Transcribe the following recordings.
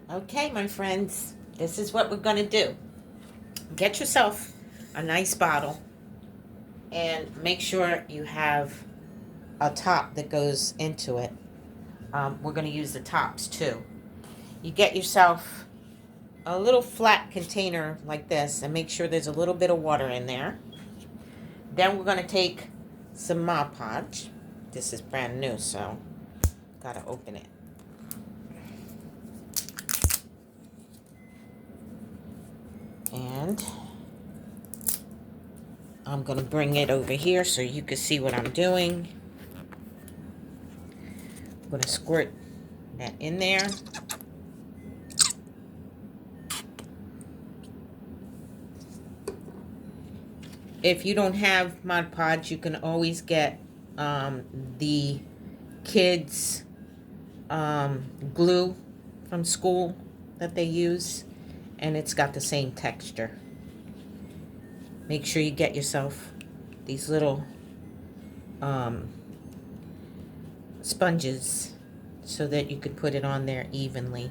Okay, my friends, this is what we're going to do. Get yourself a nice bottle and make sure you have a top that goes into it. We're going to use the tops too. You get yourself a little flat container like this and make sure there's a little bit of water in there. Then we're going to take some Mod Podge. This is brand new, so got to open it. And I'm going to bring it over here so you can see what I'm doing. I'm going to squirt that in there. If you don't have Mod Podge, you can always get the kids' glue from school that they use, and it's got the same texture. Make sure you get yourself these little sponges so that you could put it on there evenly.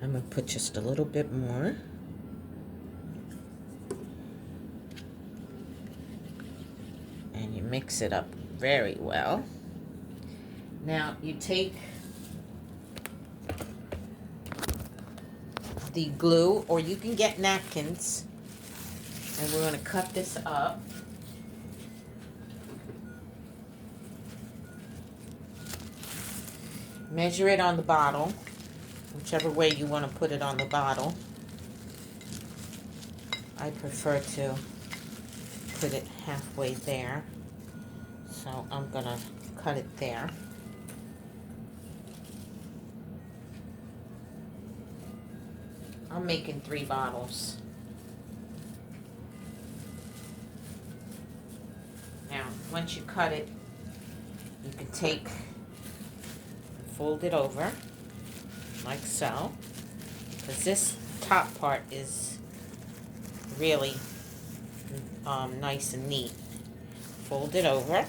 I'm going to put just a little bit more. And you mix it up very well. Now you take the glue, or you can get napkins, and we're going to cut this up. Measure it on the bottle, whichever way you want to put it on the bottle. I prefer to put it halfway there, so I'm going to cut it there. I'm making 3 bottles. Now, once you cut it, you can take and fold it over, like so, because this top part is really nice and neat. Fold it over.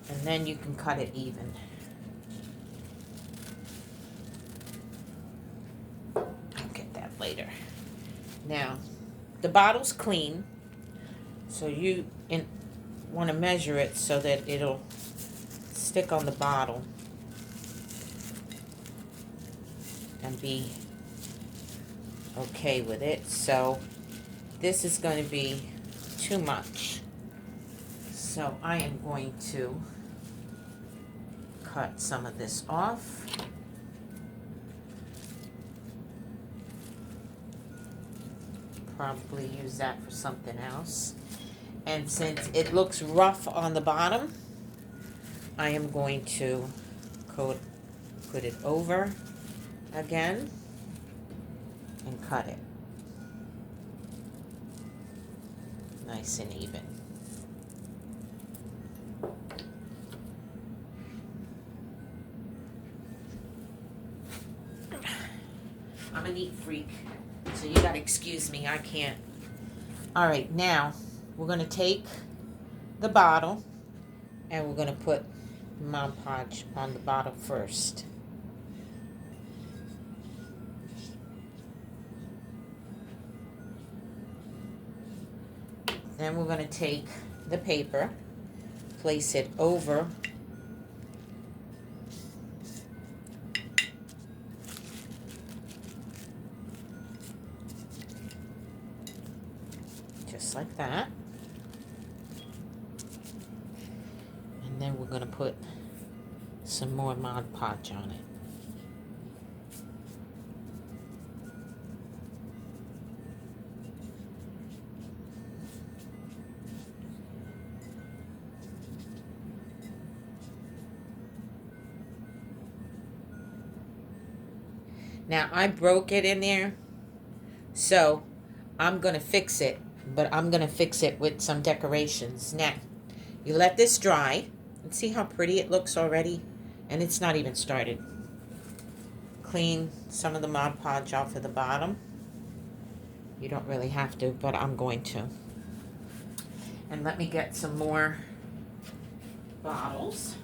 And then you can cut it even. I'll get that later. Now, the bottle's clean, so you want to measure it so that it'll stick on the bottle and be okay with it. So this is going to be too much. So I am going to cut some of this off. Probably use that for something else. And since it looks rough on the bottom, I am going to put it over again and cut it nice and even. I'm a neat freak, so you gotta excuse me, I can't. All right, now we're gonna take the bottle and we're gonna put Mod Podge on the bottle first. Then we're gonna take the paper, place it over just like that. And then we're going to put some more Mod Podge on it. Now, I broke it in there, so I'm going to fix it, but I'm going to fix it with some decorations. Now, you let this dry, and see how pretty it looks already? and it's not even started. Clean some of the Mod Podge off of the bottom. You don't really have to, but I'm going to. And let me get some more bottles.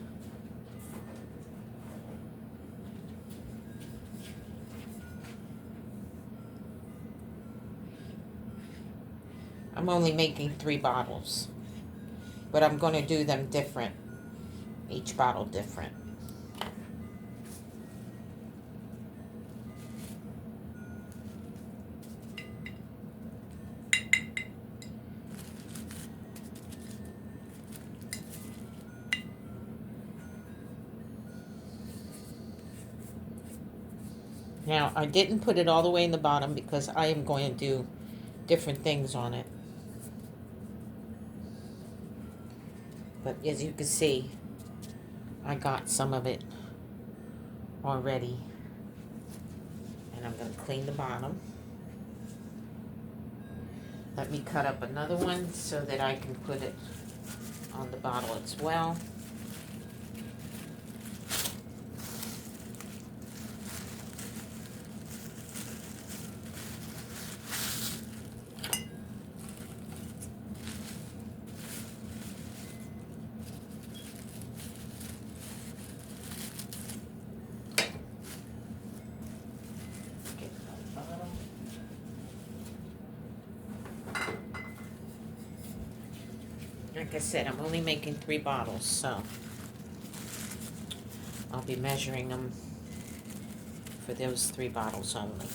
I'm only making 3 bottles, but I'm going to do them different, each bottle different. Now, I didn't put it all the way in the bottom because I am going to do different things on it. But as you can see, I got some of it already. And I'm going to clean the bottom. Let me cut up another one so that I can put it on the bottle as well. Like I said, I'm only making 3 bottles, so I'll be measuring them for those 3 bottles only.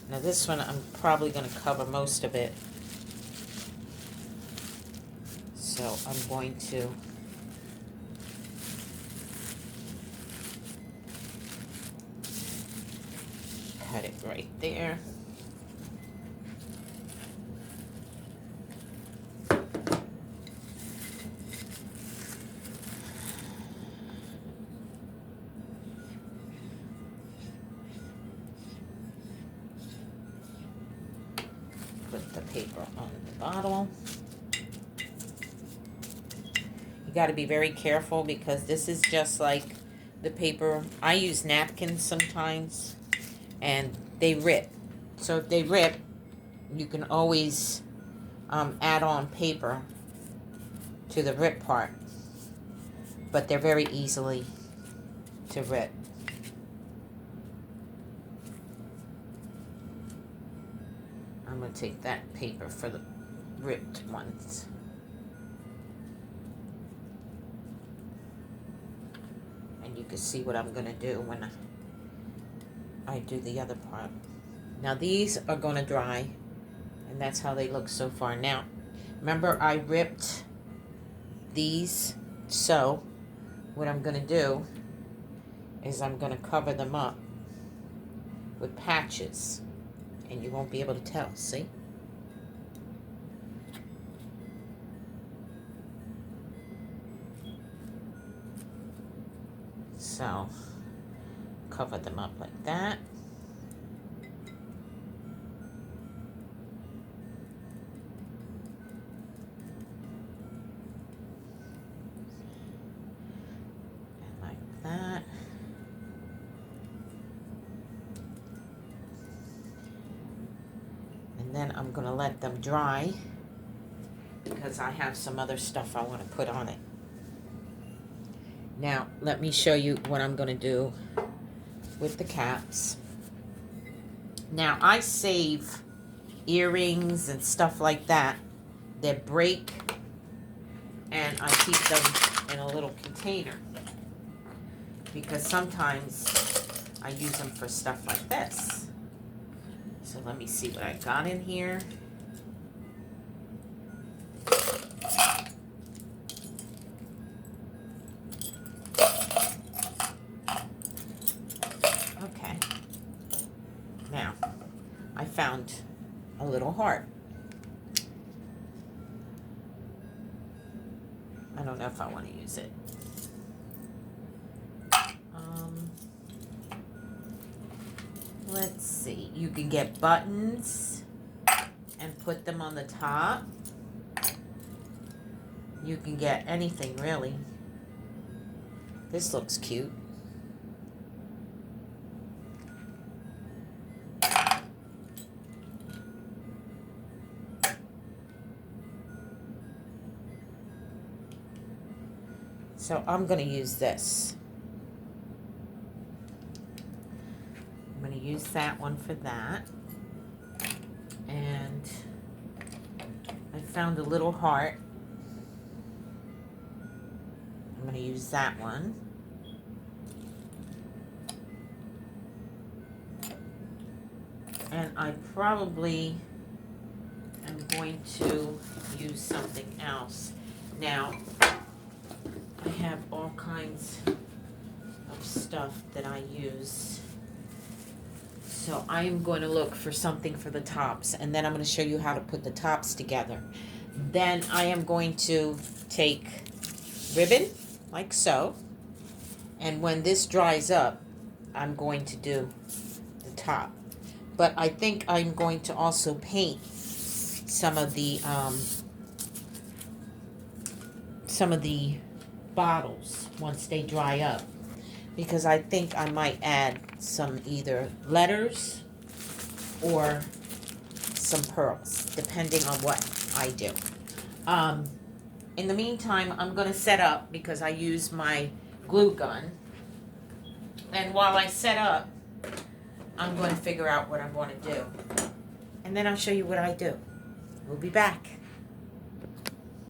Now this one, I'm probably going to cover most of it. So I'm going to cut it right there. Put the paper on the bottle. You got to be very careful because this is just like the paper. I use napkins sometimes and they rip. So if they rip, you can always add on paper to the rip part. But they're very easily to rip. I'm going to take that paper for the ripped ones. And you can see what I'm going to do when I do the other part. Now these are going to dry, and that's how they look so far. Now, remember I ripped these, so what I'm going to do is I'm going to cover them up with patches. And you won't be able to tell, see? So, cover them up like that. And like that. And then I'm going to let them dry because I have some other stuff I want to put on it. Now, let me show you what I'm going to do with the caps. Now, I save earrings and stuff like that that break, and I keep them in a little container because sometimes I use them for stuff like this. So let me see what I got in here. Okay. Now, I found a little heart. I don't know if I want to use it. Let's see. You can get buttons and put them on the top. You can get anything, really. This looks cute. So I'm going to use this. I'm going to use that one for that. And I found a little heart. I'm going to use that one. And I probably am going to use something else. Now, I have all kinds of stuff that I use. So I am going to look for something for the tops, and then I'm going to show you how to put the tops together. Then I am going to take ribbon, like so, and when this dries up, I'm going to do the top. But I think I'm going to also paint some of the bottles once they dry up, because I think I might add some either letters or some pearls, depending on what I do. In the meantime, I'm going to set up, because I use my glue gun. And while I set up, I'm going to figure out what I'm going to do. And then I'll show you what I do. We'll be back.